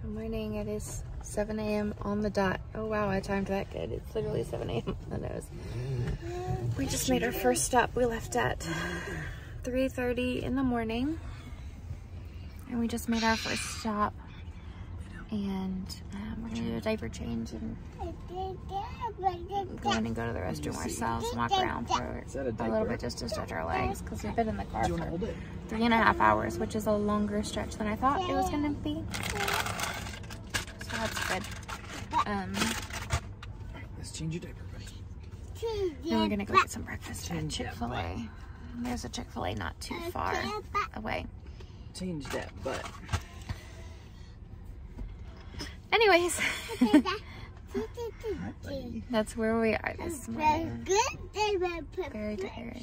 Good morning. It is 7 a.m. on the dot. Oh wow, I timed that good. It's literally 7 a.m. on the nose. We just made our first stop. We left at 3:30 in the morning. And we just made our first stop. And we're gonna do a diaper change and go in and go to the restroom ourselves and walk around for a little bit just to stretch our legs because we've been in the car for 3.5 hours, which is a longer stretch than I thought it was gonna be. So that's good. Let's change your diaper, buddy. Then we're gonna go get some breakfast at Chick-fil-A. There's a Chick-fil-A not too far away. Change that butt. Anyways, that's where we are this morning. Very tired,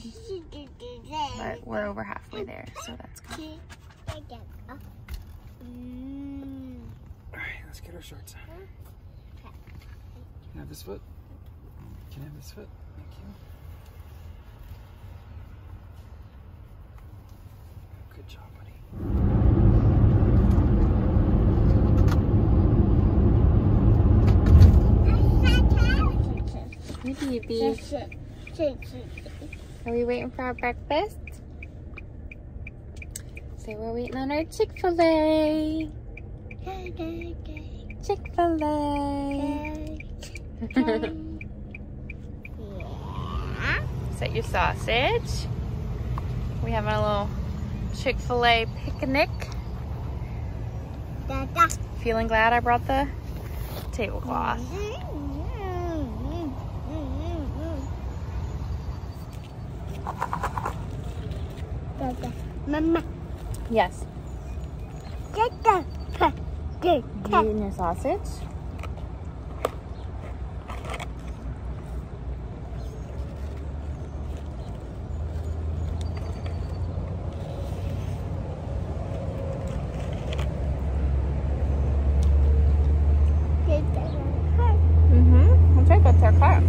but we're over halfway there, so that's good. Alright, let's get our shorts on. Can I have this foot? Can I have this foot? Thank you. Good job, buddy. Hey, baby. Are we waiting for our breakfast? Say we're waiting on our Chick-fil-A. Chick-fil-A. Is that your sausage? We having a little Chick-fil-A picnic. Feeling glad I brought the tablecloth. Mama. Yes. You eating your sausage? That's right, that's our car.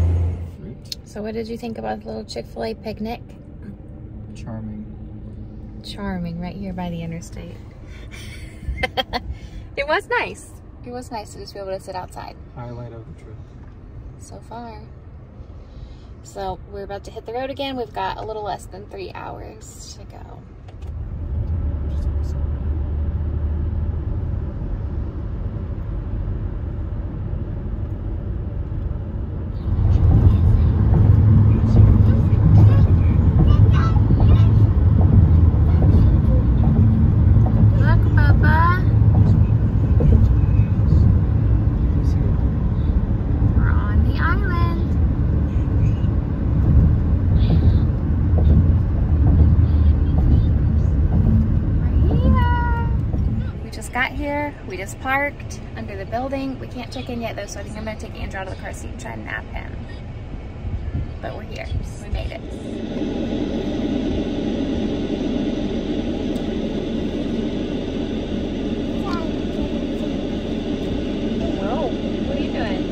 So what did you think about the little Chick-fil-A picnic? Charming. Charming, right here by the interstate. It was nice. It was nice to just be able to sit outside. Highlight of the trip. So far. So we're about to hit the road again. We've got a little less than 3 hours to go. Got here, we just parked under the building. We can't check in yet though, so I think I'm gonna take Andrew out of the car seat and try and nap him. But we're here, we made it. Whoa, what are you doing?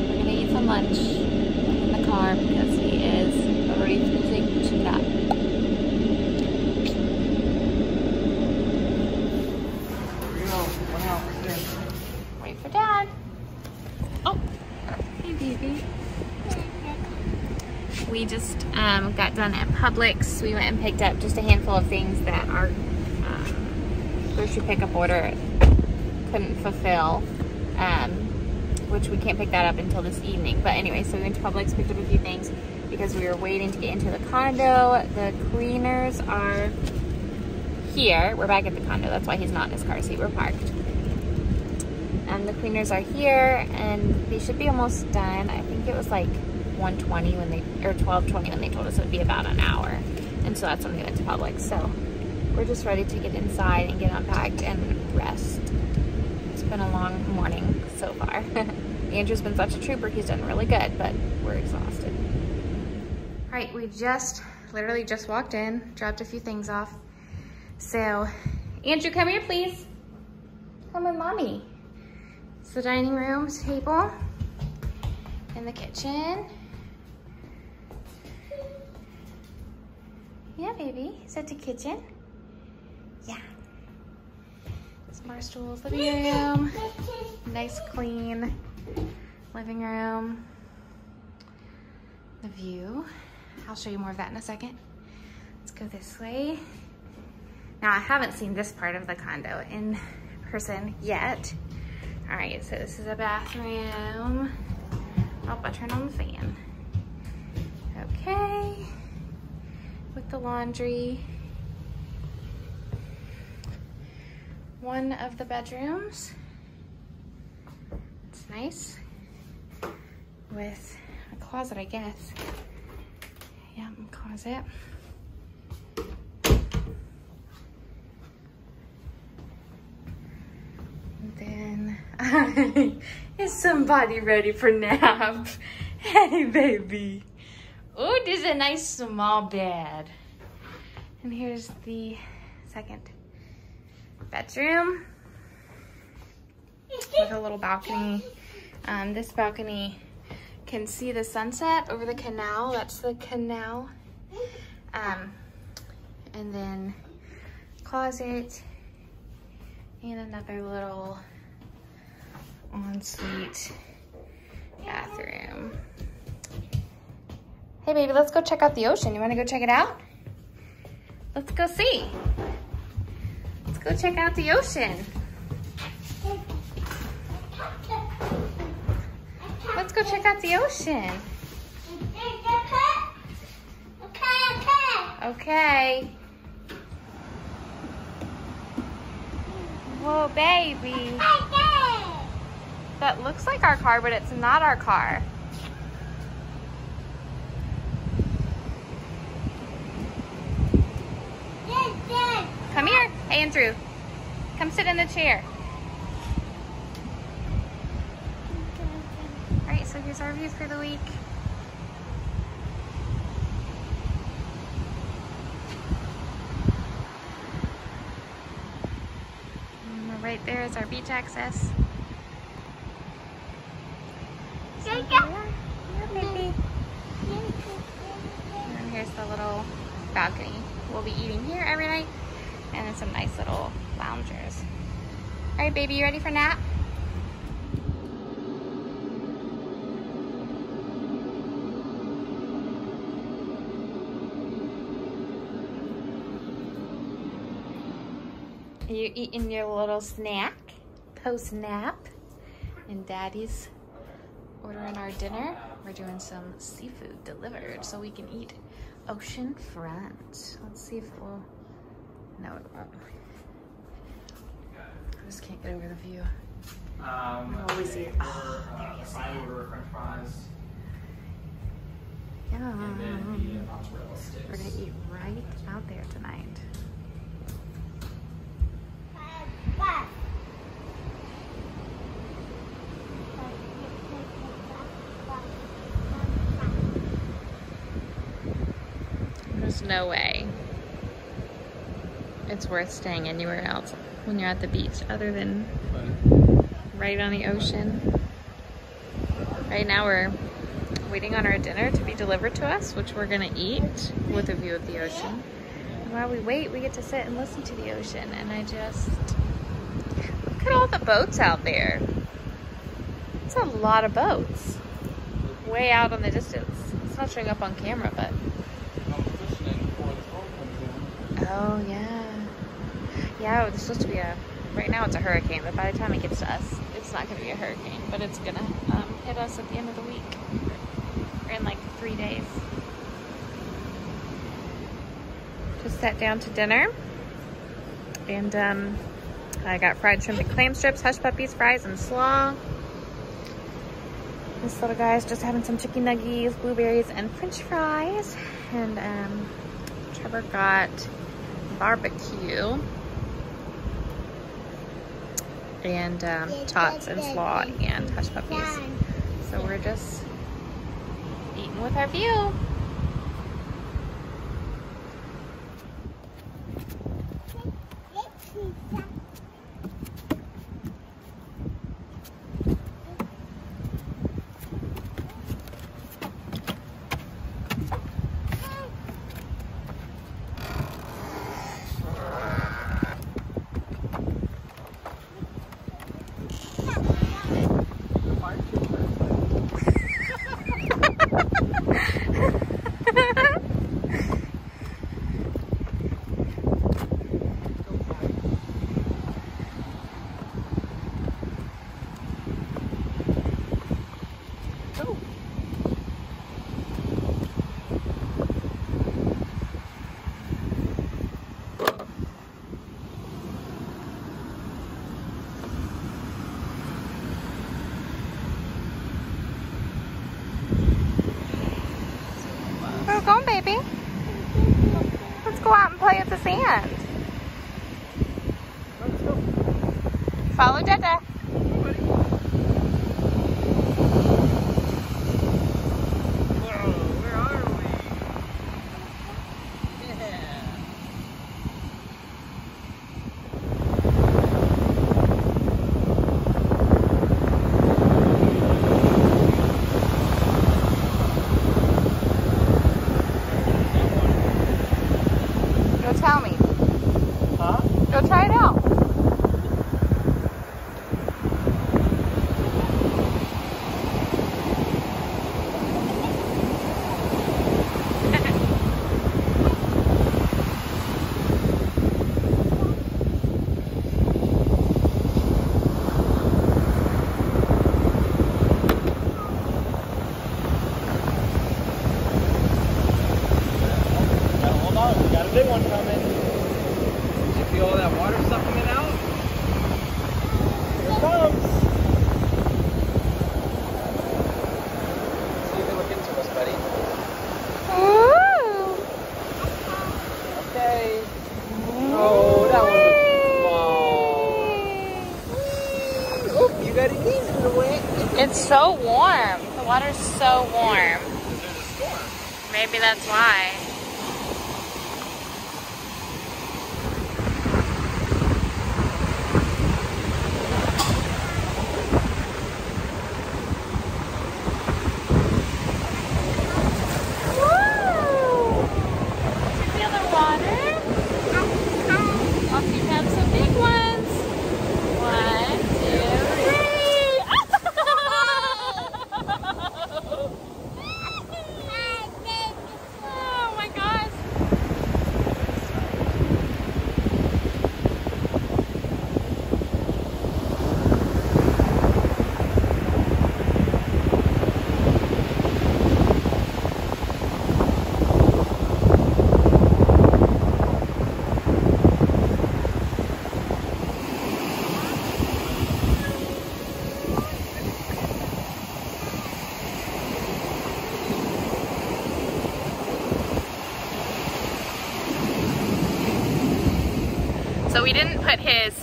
We're gonna eat some lunch in the car because he is already choosing to nap. Wait for Dad. Oh, hey baby. We just got done at Publix. We went and picked up just a handful of things that our grocery pickup order couldn't fulfill, which we can't pick that up until this evening. But anyway, so we went to Publix, picked up a few things because we were waiting to get into the condo. The cleaners are here. We're back at the condo. That's why he's not in his car seat. We're parked. And the cleaners are here and they should be almost done. I think it was like 1:20 when they, or 12:20 when they told us it would be about an hour. And so that's when we went to Publix. So we're just ready to get inside and get unpacked and rest. It's been a long morning so far. Andrew's been such a trooper. He's done really good, but we're exhausted. All right, we literally just walked in, dropped a few things off. So, Andrew, come here, please. Come with mommy. It's the dining room table in the kitchen. baby. Is that the kitchen? Yeah. Some bar stools, living room. Nice, clean living room. The view. I'll show you more of that in a second. Let's go this way. Now, I haven't seen this part of the condo in person yet. All right, so this is a bathroom. Oh, I turned on the fan. Okay, with the laundry. One of the bedrooms. It's nice. With a closet, I guess. Yeah, closet. And then, is somebody ready for nap? Hey, baby. Oh, there's a nice small bed. And here's the second bedroom with a little balcony. This balcony can see the sunset over the canal. That's the canal. And then closet and another little ensuite bathroom. Hey baby, let's go check out the ocean. You wanna go check it out? Let's go see. Let's go check out the ocean. Let's go check out the ocean. Okay. Whoa, baby. That looks like our car, but it's not our car. Come here. Hey, Andrew. Come sit in the chair. All right, so here's our views for the week. And right there is our beach access. So yeah, baby. And here's the little balcony. We'll be eating here every night. And then some nice little loungers. All right, baby, you ready for nap? You eating your little snack post-nap? And Daddy's ordering our dinner. We're doing some seafood delivered so we can eat oceanfront. Let's see if it will. No, it won't. I just can't get over the view. I always see it. Oh, there you see it. Order French fries. Yeah. And then the mozzarella sticks. We're gonna eat right out there tonight. There's no way it's worth staying anywhere else when you're at the beach other than right on the ocean. Right now we're waiting on our dinner to be delivered to us, which we're gonna eat with a view of the ocean. And while we wait, we get to sit and listen to the ocean. And I just, look at all the boats out there. It's a lot of boats way out on the distance. It's not showing up on camera, but. Oh yeah. Yeah, it's supposed to be right now it's a hurricane, but by the time it gets to us, it's not gonna be a hurricane, but it's gonna hit us at the end of the week. Or in like 3 days. Just sat down to dinner. And I got fried shrimp and clam strips, hush puppies, fries, and slaw. This little guy's just having some chicken nuggies, blueberries, and french fries. And Trevor got barbecue and tots and slaw and hush puppies. So we're just eating with our view. going, baby? Let's go out and play with the sand. Let's go. Follow Dada. Tell me. Huh? Go try it out. Hold on, we got a big one coming. Did you feel all that water sucking it out? Here it comes. See if they look into us, buddy. Ooh. Okay. Oh, that one was small. Oh, you got it easy in the way. It's so warm. The water's so warm. There's a storm. Maybe that's why. So we didn't put his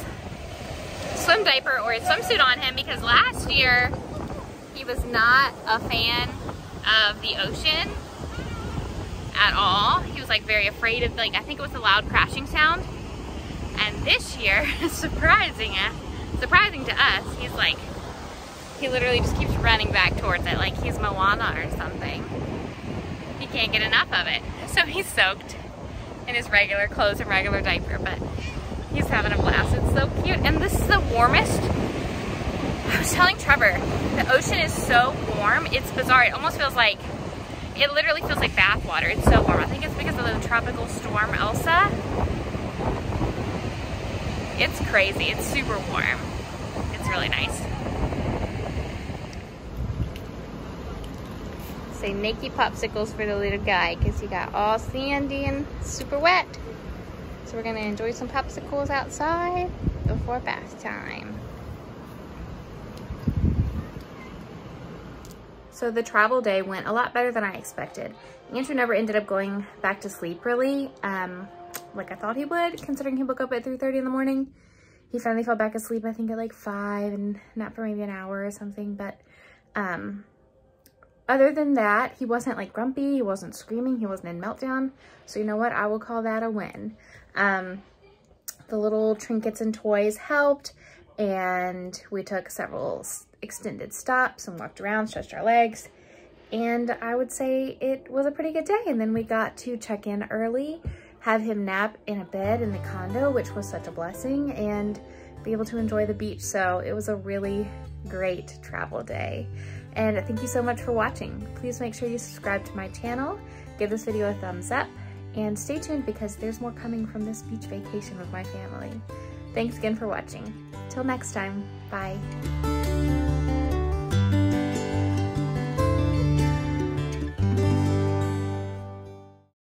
swim diaper or his swimsuit on him because last year he was not a fan of the ocean at all. He was like very afraid of, like, I think it was the loud crashing sound. And this year, surprising to us, he's like, he literally just keeps running back towards it like he's Moana or something. He can't get enough of it. So he's soaked in his regular clothes and regular diaper, but he's having a blast. It's so cute. And this is the warmest. I was telling Trevor, the ocean is so warm. It's bizarre. It almost feels like, it literally feels like bath water. It's so warm. I think it's because of the tropical storm Elsa. It's crazy. It's super warm. It's really nice. Say naked popsicles for the little guy because he got all sandy and super wet. So we're gonna enjoy some popsicles outside before bath time. So the travel day went a lot better than I expected. Andrew never ended up going back to sleep really, like I thought he would, considering he woke up at 3:30 in the morning. He finally fell back asleep, I think at like 5 and napped for maybe an hour or something. But other than that, he wasn't like grumpy, he wasn't screaming, he wasn't in meltdown. So you know what, I will call that a win. The little trinkets and toys helped, and we took several extended stops and walked around, stretched our legs, and I would say it was a pretty good day. And then we got to check in early, have him nap in a bed in the condo, which was such a blessing, and be able to enjoy the beach. So it was a really great travel day. And thank you so much for watching. Please make sure you subscribe to my channel, give this video a thumbs up, and stay tuned because there's more coming from this beach vacation with my family. Thanks again for watching. Till next time, bye.